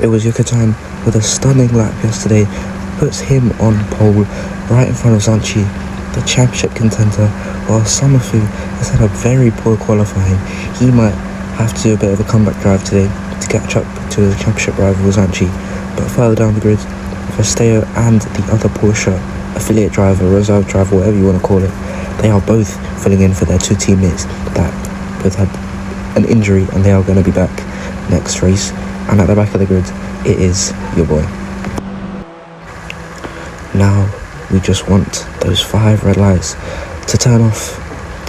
It was Yucatan with a stunning lap yesterday, puts him on pole right in front of Zanchi, the championship contender, while Samafu has had a very poor qualifying. He might have to do a bit of a comeback drive today to catch up to the championship rival Zanchi. But further down the grid, Vesteo and the other Porsche affiliate driver, reserve driver, whatever you want to call it, they are both filling in for their two teammates that both had an injury, and they are going to be back next race. And at the back of the grid, it is your boy. Now we just want those 5 red lights to turn off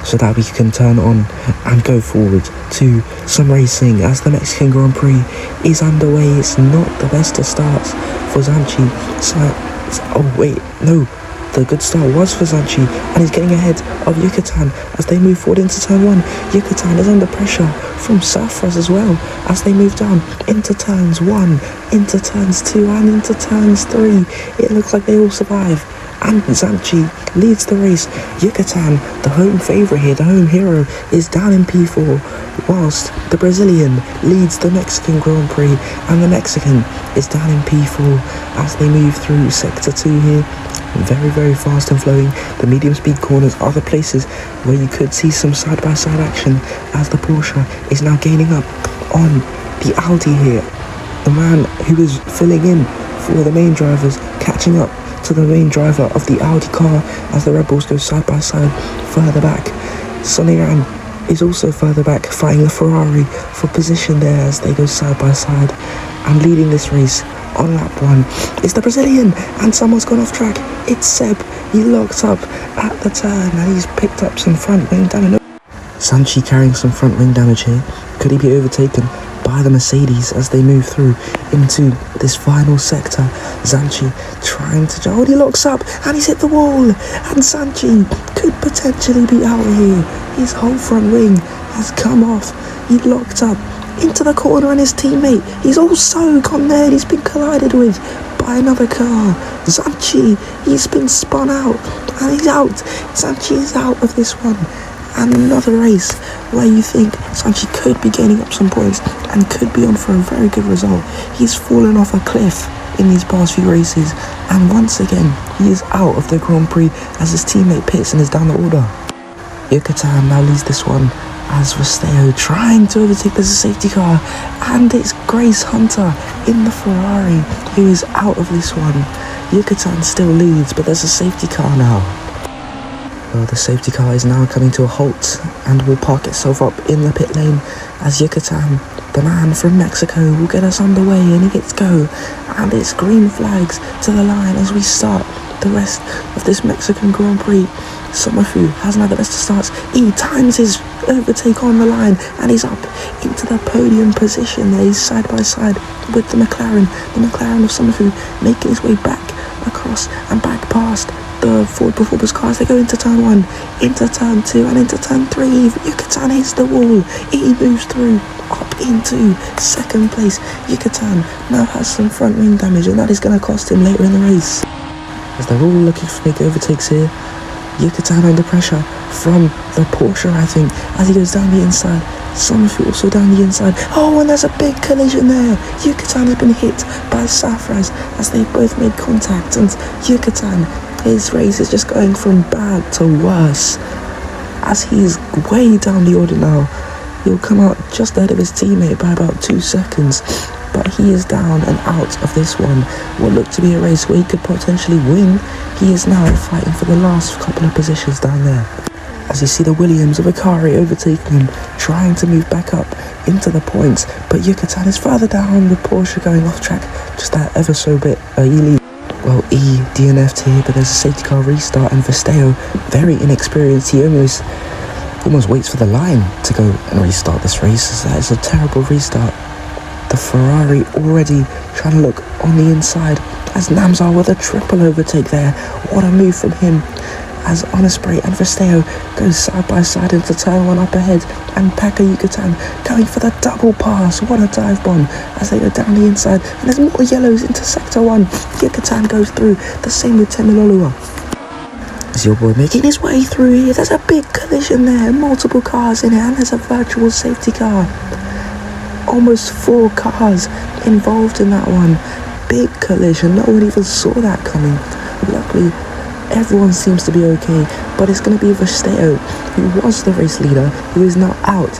so that we can turn on and go forward to some racing as the Mexican Grand Prix is underway. It's not the best of starts for Zanchi. The good start was for Zanchi, and he's getting ahead of Yucatan as they move forward into turn 1. Yucatan is under pressure from Safras as well as they move down into turns 1, into turns 2 and into turns 3. It looks like they all survive, and Zanchi leads the race. Yucatan, the home favourite here, the home hero, is down in P4, whilst the Brazilian leads the Mexican Grand Prix, and the Mexican is down in P4 as they move through Sector 2 here. Very, very fast and flowing. The medium speed corners are the places where you could see some side-by-side action as the Porsche is now gaining up on the Audi here. The man who is filling in for the main drivers, catching up to the main driver of the Audi car as the Red Bulls go side-by-side further back. Soniran is also further back, fighting the Ferrari for position there as they go side-by-side. And leading this race on lap 1 is the Brazilian, and someone's gone off track. It's Seb. He locked up at the turn and he's picked up some front wing damage. Zanchi carrying some front wing damage here. Could he be overtaken by the Mercedes as they move through into this final sector? Zanchi trying to... he locks up and he's hit the wall, and Zanchi could potentially be out of here. His whole front wing has come off. He locked up into the corner, and his teammate, he's also gone there. He's been collided with by another car. Zanchi, he's been spun out and he's out. Zanchi is out of this one. And another race where you think Zanchi could be gaining up some points and could be on for a very good result. He's fallen off a cliff in these past few races, and once again he is out of the Grand Prix as his teammate pits and is down the order. Yucatan now leads this one as Vesteo trying to overtake. There's a safety car, and it's Grace Hunter in the Ferrari who is out of this one. Yucatan still leads, but there's a safety car now. Well, the safety car is now coming to a halt and will park itself up in the pit lane as Yucatan, the man from Mexico, will get us underway, and he gets go. And it's green flags to the line as we start the rest of this Mexican Grand Prix. Samafu hasn't had the best of starts. He times his overtake on the line and he's up into the podium position there. He's side by side with the McLaren of Samafu, making his way back across and back past the Ford Performance cars. They go into turn 1, into turn 2 and into turn 3. Yucatan hits the wall. He moves through up into second place. Yucatan now has some front wing damage, and that is going to cost him later in the race as they're all looking for big overtakes here. Yucatan under pressure from the Porsche, I think, as he goes down the inside. Samafu also down the inside. Oh, and there's a big collision there. Yucatan has been hit by Safras as they both made contact, and Yucatan, his race is just going from bad to worse as he's way down the order now. He'll come out just ahead of his teammate by about 2 seconds, but he is down and out of this one. What looked to be a race where he could potentially win, he is now fighting for the last couple of positions down there. As you see the Williams of Akari overtaking him, trying to move back up into the points, but Yucatan is further down, the Porsche going off track just that ever so bit. Well, E DNF'd here, but there's a safety car restart, and Vesteo, very inexperienced, he almost waits for the line to go and restart this race. That is a terrible restart. The Ferrari already trying to look on the inside as Namzar with a triple overtake there. What a move from him as Onaspray and Vesteo go side by side into turn 1 up ahead, and Paco Yucatan going for the double pass. What a dive bomb as they go down the inside, and there's more yellows into sector 1. Yucatan goes through, the same with Temilolua. Is your boy making his way through here? There's a big collision there, multiple cars in it, and there's a virtual safety car almost 4 cars involved in that one. Big collision, no one even saw that coming. Luckily, everyone seems to be okay, but it's going to be Verstappen, who was the race leader, who is now out,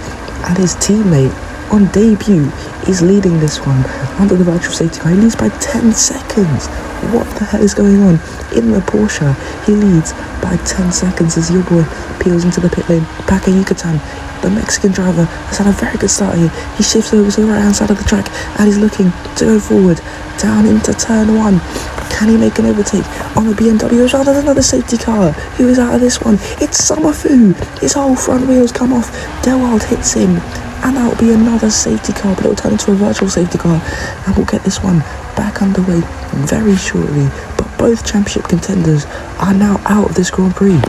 and his teammate on debut is leading this one under the virtual safety car. He leads by 10 seconds. What the hell is going on? In the Porsche, he leads by 10 seconds as your boy peels into the pit lane. Paco Yucatan, the Mexican driver, has had a very good start here. He shifts over to the right hand side of the track and he's looking to go forward down into turn 1. Can he make an overtake on the BMW? Oh, there's another safety car. Who is out of this one? It's Summerfu. His whole front wheels come off. Delwald hits him. And that will be another safety car, but it will turn into a virtual safety car. And we'll get this one back underway very shortly. But both championship contenders are now out of this Grand Prix.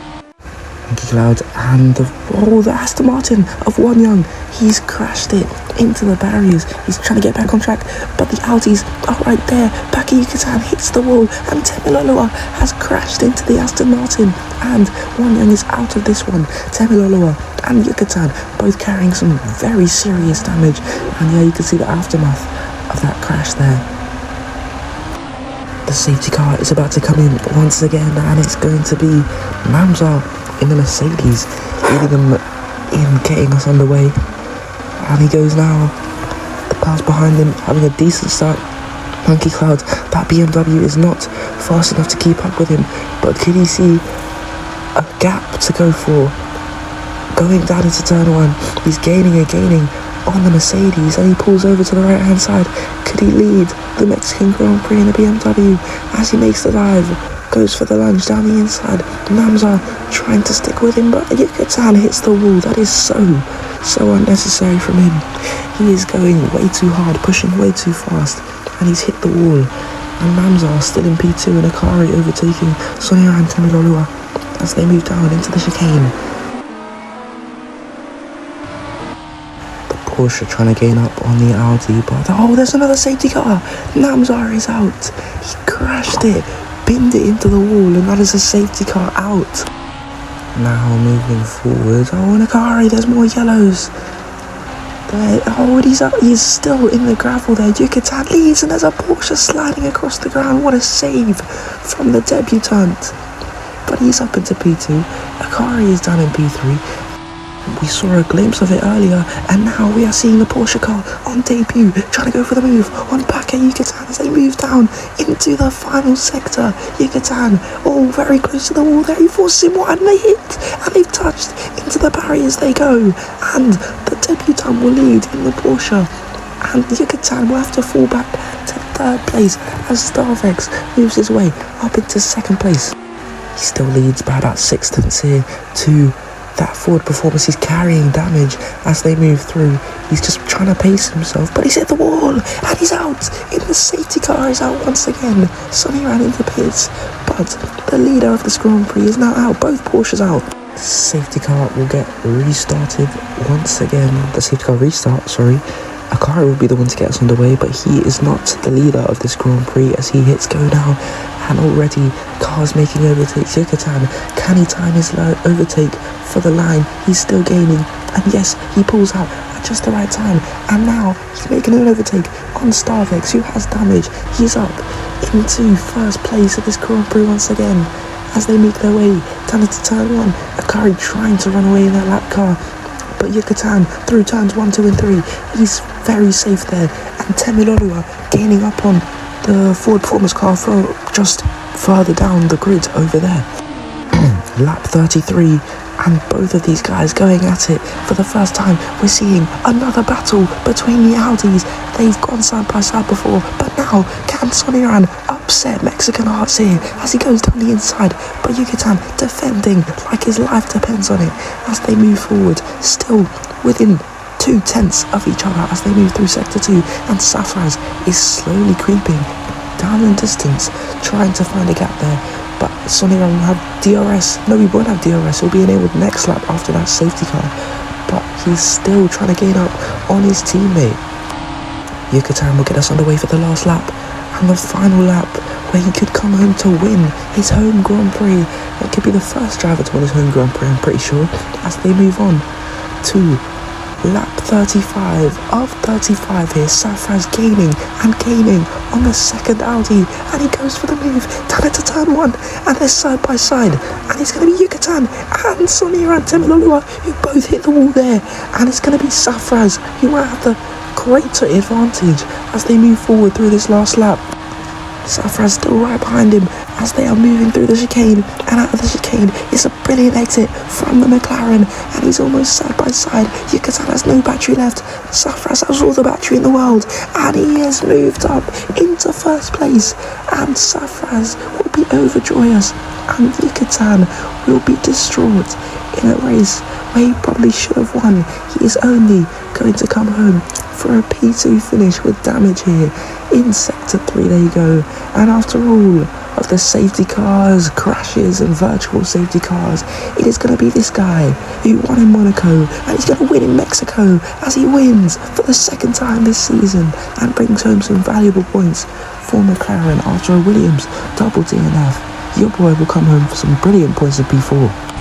Cloud and the Aston Martin of Won Young, he's crashed it into the barriers. He's trying to get back on track, but the Audis are right there. Paco Yucatan hits the wall and Temiloloa has crashed into the Aston Martin, and Won Young is out of this one. Temiloloa and Yucatan both carrying some very serious damage, and yeah, you can see the aftermath of that crash there. The safety car is about to come in once again, and it's going to be Mamza in the Mercedes, leading them in getting us underway. And he goes now. The cars behind him having a decent start. Monkey Cloud, that BMW is not fast enough to keep up with him, but could he see a gap to go for? Going down into turn 1, he's gaining on the Mercedes, and he pulls over to the right hand side. Could he lead the Mexican Grand Prix in the BMW as he makes the dive? Goes for the lunge down the inside. Mamza trying to stick with him, but Yucatan hits the wall. That is so unnecessary from him. He is going way too hard, pushing way too fast, and he's hit the wall. And Mamza still in P2 in a Akari overtaking Sonia and Temiloloa as they move down into the chicane. Porsche trying to gain up on the Audi, but there's another safety car. Namzar is out. He crashed it, pinned it into the wall, and that is a safety car out. Now moving forward, in Akari, there's more yellows. There, he's still in the gravel there. Yucatan leads, and there's a Porsche sliding across the ground. What a save from the debutant. But he's up into P2. Akari is down in P3. We saw a glimpse of it earlier, and now we are seeing the Porsche car on debut, trying to go for the move on Paco Yucatan as they move down into the final sector. Yucatan, very close to the wall there. He forces him wide, and they hit, and they've touched into the barriers they go. And the debutant will lead in the Porsche, and Yucatan will have to fall back to 3rd place as Starvex moves his way up into 2nd place. He still leads by about 6 tenths here to that Ford performance. He's carrying damage as they move through. He's just trying to pace himself, but he's hit the wall and he's out. In the safety car is out once again. Sonny ran into pits, but the leader of this Grand Prix is now out. Both Porsches out. Safety car will get restarted once again. The safety car restart, Akari will be the one to get us underway, but he is not the leader of this Grand Prix as he hits go now, and already cars making overtakes. Yucatan, can he time his overtake for the line? He's still gaining, and yes, he pulls out at just the right time, and now he's making an overtake on Starvex, who has damage. He's up into 1st place of this Grand Prix once again as they make their way down into turn 1. Akari trying to run away in that lap car, but Yucatan through turns 1, 2 and 3, he's very safe there, and Temiloloa gaining up on the Ford Performance car for just further down the grid over there. Lap 33, and both of these guys going at it for the first time. We're seeing another battle between the Audis. They've gone side by side before, but now can Soniran upset Mexican Hearts here as he goes down the inside, but Yucatan defending like his life depends on it as they move forward, still within 2 tenths of each other as they move through Sector 2, and Safraz is slowly creeping down in distance, trying to find a gap there. But Soniran will have DRS. No, he won't have DRS. He'll be enabled next lap after that safety car. But he's still trying to gain up on his teammate. Yucatan will get us underway for the last lap, and the final lap where he could come home to win his home Grand Prix. It could be the first driver to win his home Grand Prix, I'm pretty sure, as they move on to Lap 35 of 35 here. Safraz gaining and gaining on the second Audi, and he goes for the move down into turn 1, and they're side by side, and it's going to be Yucatan and Samira and Temilolua who both hit the wall there, and it's going to be Safraz who might have the greater advantage as they move forward through this last lap. Safraz still right behind him as they are moving through the chicane, and out of the chicane is a brilliant exit from the McLaren, and he's almost side by side. Yucatan has no battery left. Safraz has all the battery in the world, and he has moved up into first place, and Safraz will be overjoyous, and Yucatan will be distraught in a race where he probably should have won. He is only going to come home for a P2 finish with damage here in Sector 3. There you go. And after all of the safety cars, crashes and virtual safety cars, it is going to be this guy who won in Monaco, and he's going to win in Mexico as he wins for the second time this season and brings home some valuable points for McLaren after a Williams double DNF. Your boy will come home for some brilliant points of P4.